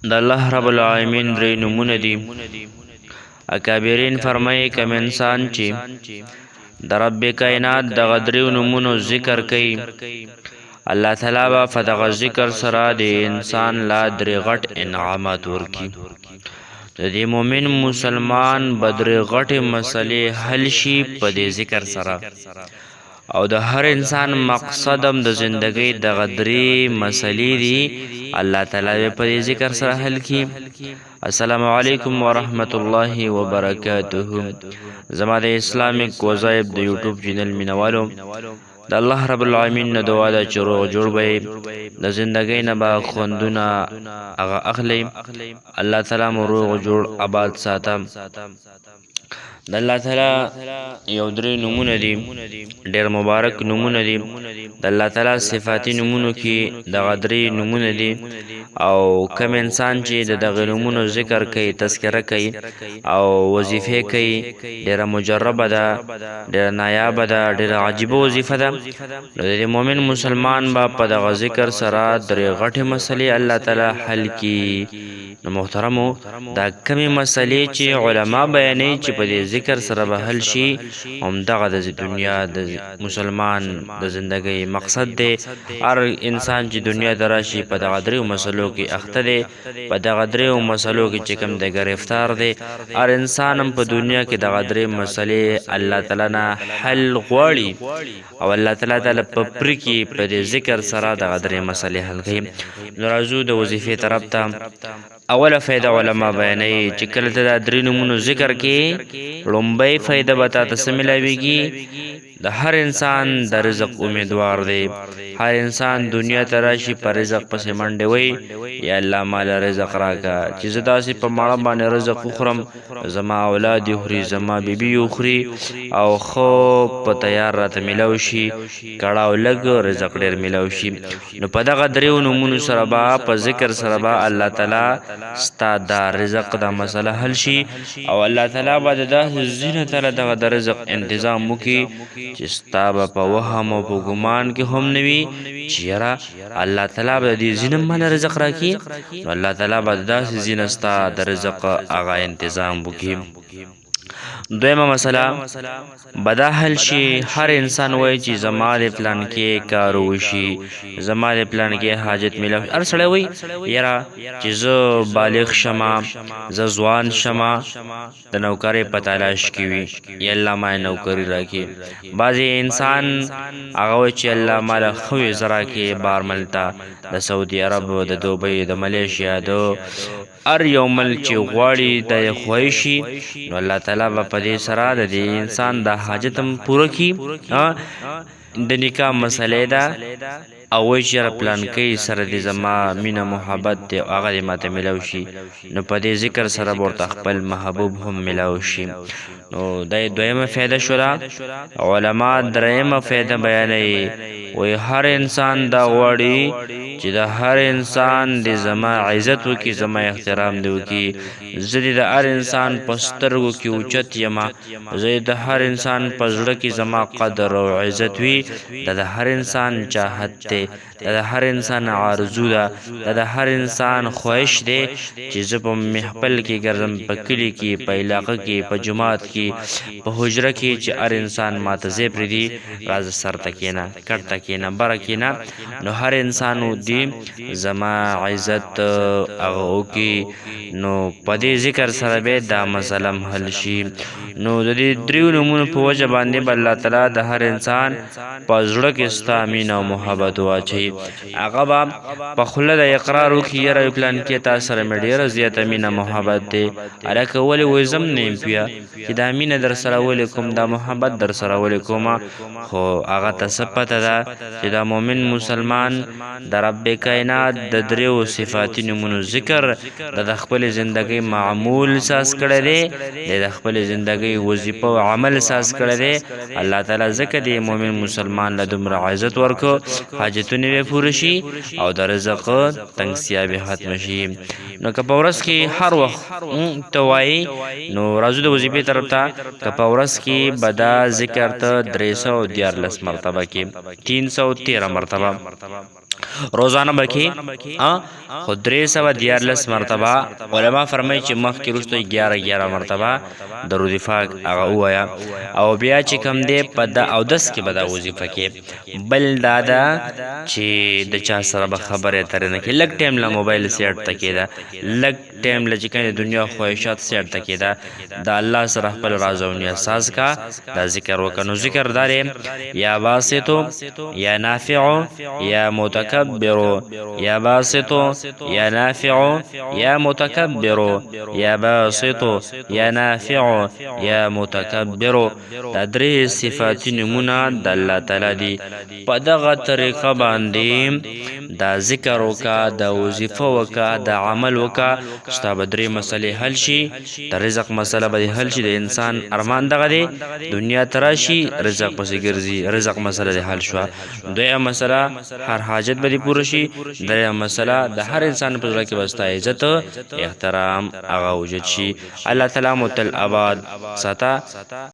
د الله رب العالمین درې نومونه دي. اکابرین فرمایي کوم انسان چې د رب کائنات دغه دریو نومونو ذکر کوي، الله تعالی به په دغه ذکر سره د انسان لا درې غټ انعامات ورکړي. د دې مؤمن مسلمان به درې غټې مسلې حل شي په دې ذکر سره، او د هر انسان مقصد هم د زندګۍ دغه درې مسلې دي، الله تعالی په دې ذکر سره حل کړي. السلام علیکم ورحمت الله وبرکاته. زما د اسلامیک وظایف د یوټیوب چینل مینوالو، د الله رب العالمین نه دعا ده چې روغ جوړ به د زندګۍ نه به خوندونه هغه اخلي. الله تعالی مو روغ جوړ آباد ساته. د الله تعالی یو درې نومونه دي، ډېر مبارک نومونه دي. د الله تعالی صفاتي نومونو کې دغه درې نومونه دي، او کم انسان چې د دغه نومونو ذکر کوي، تذکره کوي او وظیفې کوي، ډېره مجربه ده، ډېره نایابه ده، ډېره عجیبه وظیفه ده. نو د مؤمن مسلمان به په دغه ذکر سره درې غټې مسلې الله تعالی حل کړي. نو محترمو، دا کمې مسلې چې علما بیانوي چې په دې ذکر سره به حل شي، همدغه د دنیا د مسلمان د زندګۍ مقصد دی. هر انسان چې دنیا ته راشي په دغه دریو مسلو کې اخته دی، په دغه دریو مسلو کې چې کوم دی ګرفتار دی. هر انسان هم په دنیا کې دغه درې مسلې الله تعالی نه حل غواړي، او الله تعالی په پرې کې په دې ذکر سره دغه درې مسلې حل کوي. نو راځو د وظیفې طرف ته. اوله فایده علما بیانوي چې کله ته دا درې نومونو ذکر کې، لومبۍ فایده به تاته څه میلاویږي؟ د هر انسان د رزق امیدوار دی. هر انسان دنیا ته راشي په رزق پسې منډې وي، یا الله مال رزق راکا چې زه داسې په ماړه باندې رزق وخورم، زما اولاد یخوري، زما بیبي یخوري، او خو په تیار راته میلاو شي، کړه او لږ رزق ډېر میلاو شي. نو په دغه دریو نومونو سره به په ذکر سره به الله تعالی ستا دا رزق دا مسله حل شي، او الله تعالی به د داسې ځینې طرح دغه د رزق انتظام وکړي چې ستا به په وهم او په ګمان کې هم نه وي چې یاره الله تعالی به د دې ځینې ماله رزق راکړي. نو الله تعالی به د داسې ځینې ستا د رزق هغه انتظام وکړي. دویمه مسله به دا حل شي، هر انسان وایي چې زما د پلان کې کار وشي، زما د پلان کې حاجت میلاو شي. هر سړی وایي یاره چې زه بالغ شمه، زه ځوان شمه، د نوکرۍ په تلاش کې وي، یا الله ما نوکري راکړي. بعضې انسان هغه وایي چې الله ماله ښه ویزه راکړي بارمل ته، د سعودي عرب، د دوبۍ، د ملیشیا، د هر یو ملک چې غواړي د یې خوښ شي. نو الله تعالی به په دې سره د دې انسان د حاجت هم پوره کړي. د نکاح مسئله ده، او وایي چې یاره پلانکۍ سره دې زما مینه محبت دی، هغه دې ماته میلاو شي. نو په دې ذکر سره به ورته خپل محبوب هم میلاو شي. نو دا دویمه فایده شوه. علما درېیمه فایده بیانوي، وایي هر انسان دا غواړي چې د هر انسان د زما عزت وکړي، زما احترام دی وکړي. زه د هر انسان په سترګو کې اوچت یمه، زه د هر انسان په زړه کې زما قدر او عزت وي. دا د هر انسان چاهت دی، دا د هر انسان آرزو ده، دا د هر انسان خواهش دی چې زه په محفل کې ګرځم، په کلي کې، په علاقه کې، په جماعت کې، په حجره کې، چې هر انسان ماته ځای پرېږدي، راځه سر ته کښېنه، کټ ته کښېنه، بره کښېنه. نو هر انسان دی زما عزت هغه وکړي. نو په دې ذکر سره به دا مسله حل شي. نو د دې دریو نومونو په وجه باندې به الله تعالی د هر انسان په زړه کې ستا مینه او محبت واچوي. هغه به په خوله د اقرار وکړي، یاره پلان کې تا سره مې ډېره زیاته مینه محبت دی، هلکه ولې وایي زه هم نه یم پوه چې دا مینه در سره ولې کوم، دا محبت در سره ولې کومه. خو هغه ته څه پته ده چې دا مؤمن مسلمان د رب کائنات د دریو صفاتي نومونو ذکر د خپلې زندګۍ معمول ساز کړی دی، د خپلې زندګۍ وظیفه او عمل ساز کړی دی. الله تعالی ځکه د مؤمن مسلمان له دومره عزت ورکړو، حاجتونه به پوره شي او د رزق تنګسیا به ختم شي. نو که په ورځ کې هر وخت ته وایي، نو راځو د وظیفې طرف ته. که په ورځ کې به دا ذکر ته 314 مرتبه کې 313 مرتبه روزانه بکی خو 314 مرتبه علما فرمایي چې مخکې وروسته 11 مرتبه درود پاک هغه ووایه او بیا چې کوم دی په د اودس کې به دا وظیفه کې بل دا ده چې د چا سره به خبرې اترې نه کوي لږ ټایم له موبایل سیټ ته کېده لږ ټایم له چې کوم د دنیا خواهشات سیټ ته کېده د الله سره خپل راز او نیت ساز کا دا ذکر وکړه نو ذکر دار یا باسطو یا نافع یا متکبر یا باسطو یا نافع یا متکبر یا باسطو یا نافع یا متکبر دا درې صفاتي نمونه د الله تعالی دی په دغه طریقه باندې دا ذکر وکا دا وظیفه وکا دا عمل وکا ستا به درې مسلې حل شي د رزق مسله به حل شي د انسان ارمان دغه دی دنیا تراشي رزق پسې ګرځي رزق مسله د حل شو دویمه مسله هر حاجت به پوره شي دریمه مسله د هر انسان په زړه کې وستا عزت احترام هغه وجود شي الله تعالی متل آباد ساته